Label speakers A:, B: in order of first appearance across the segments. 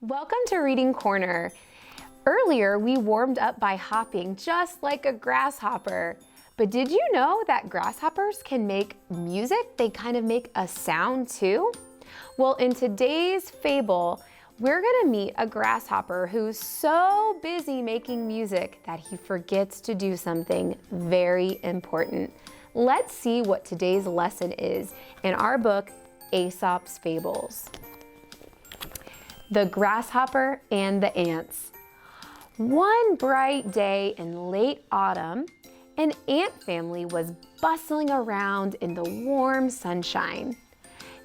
A: Welcome to Reading Corner. Earlier, we warmed up by hopping just like a grasshopper. But did you know that grasshoppers can make music? They kind of make a sound too. Well, in today's fable, we're gonna meet a grasshopper who's so busy making music that he forgets to do something very important. Let's see what today's lesson is in our book, Aesop's Fables. The Grasshopper and the Ants. One bright day in late autumn, an ant family was bustling around in the warm sunshine.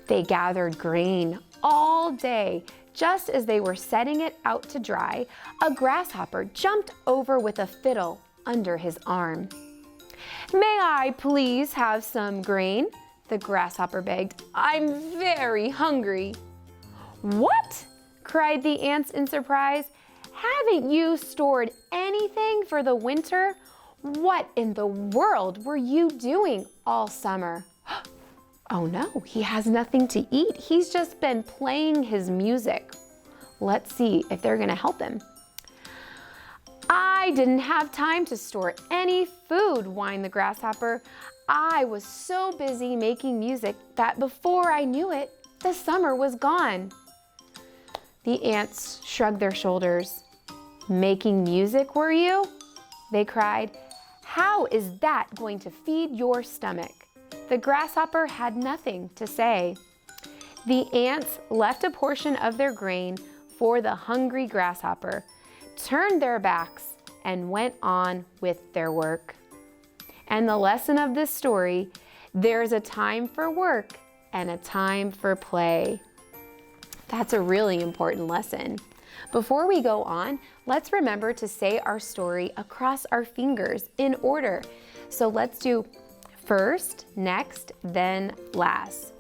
A: They gathered grain all day. Just as they were setting it out to dry, a grasshopper jumped over with a fiddle under his arm. "May I please have some grain?" the grasshopper begged. "I'm very hungry." "What?" cried the ants in surprise. "Haven't you stored anything for the winter? What in the world were you doing all summer?" "Oh no, he has nothing to eat. He's just been playing his music." Let's see if they're gonna help him. "I didn't have time to store any food," whined the grasshopper. "I was so busy making music that before I knew it, the summer was gone." The ants shrugged their shoulders. "Making music, were you?" they cried. "How is that going to feed your stomach?" The grasshopper had nothing to say. The ants left a portion of their grain for the hungry grasshopper, turned their backs, and went on with their work. And the lesson of this story, there's a time for work and a time for play. That's a really important lesson. Before we go on, let's remember to say our story across our fingers in order. So let's do first, next, then last.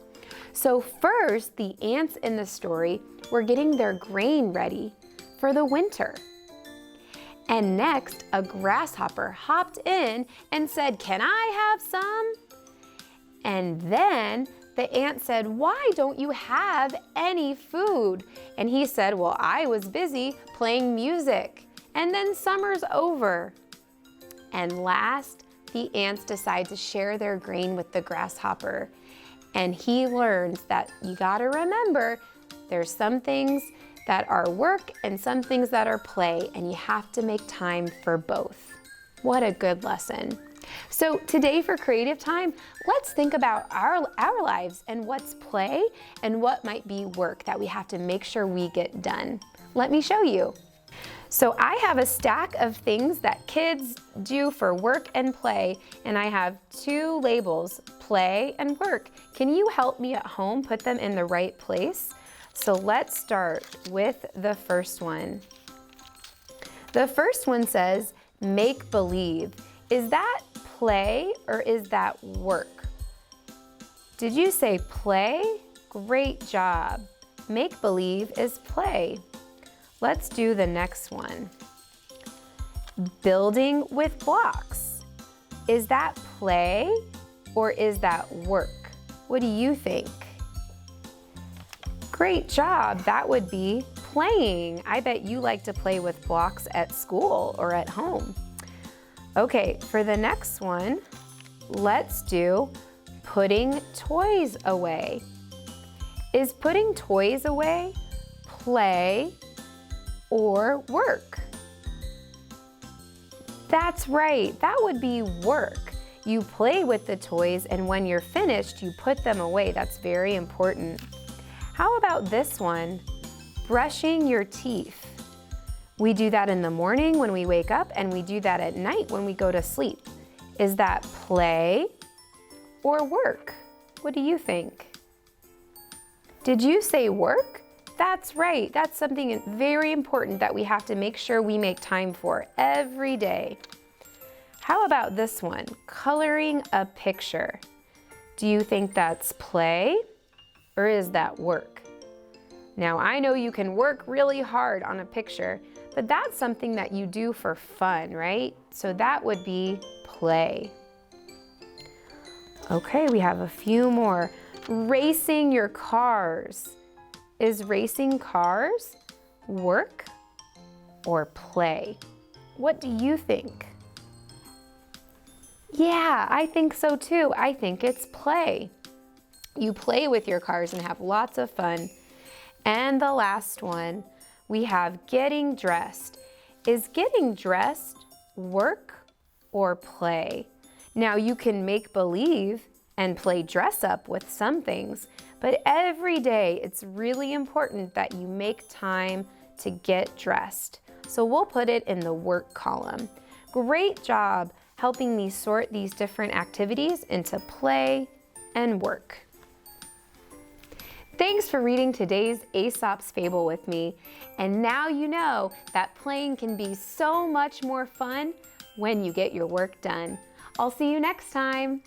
A: So first, the ants in the story were getting their grain ready for the winter. And next, a grasshopper hopped in and said, "Can I have some?" And then the ant said, "Why don't you have any food?" And he said, "Well, I was busy playing music." And then summer's over. And last, the ants decide to share their grain with the grasshopper. And he learns that you gotta remember, there's some things that are work and some things that are play, and you have to make time for both. What a good lesson. So today for creative time, let's think about our lives and what's play and what might be work that we have to make sure we get done. Let me show you. So I have a stack of things that kids do for work and play, and I have two labels, play and work. Can you help me at home put them in the right place? So let's start with the first one. The first one says, make believe. Is that play or is that work? Did you say play? Great job. Make believe is play. Let's do the next one. Building with blocks. Is that play or is that work? What do you think? Great job. That would be playing. I bet you like to play with blocks at school or at home. Okay, for the next one, let's do putting toys away. Is putting toys away play or work? That's right, that would be work. You play with the toys, and when you're finished, you put them away. That's very important. How about this one? Brushing your teeth. We do that in the morning when we wake up, and we do that at night when we go to sleep. Is that play or work? What do you think? Did you say work? That's right. That's something very important that we have to make sure we make time for every day. How about this one? Coloring a picture. Do you think that's play or is that work? Now, I know you can work really hard on a picture, but that's something that you do for fun, right? So that would be play. Okay, we have a few more. Racing your cars. Is racing cars work or play? What do you think? Yeah, I think so too. I think it's play. You play with your cars and have lots of fun. And the last one, we have getting dressed. Is getting dressed work or play? Now you can make believe and play dress up with some things, but every day it's really important that you make time to get dressed. So we'll put it in the work column. Great job helping me sort these different activities into play and work. Thanks for reading today's Aesop's Fable with me. And now you know that playing can be so much more fun when you get your work done. I'll see you next time.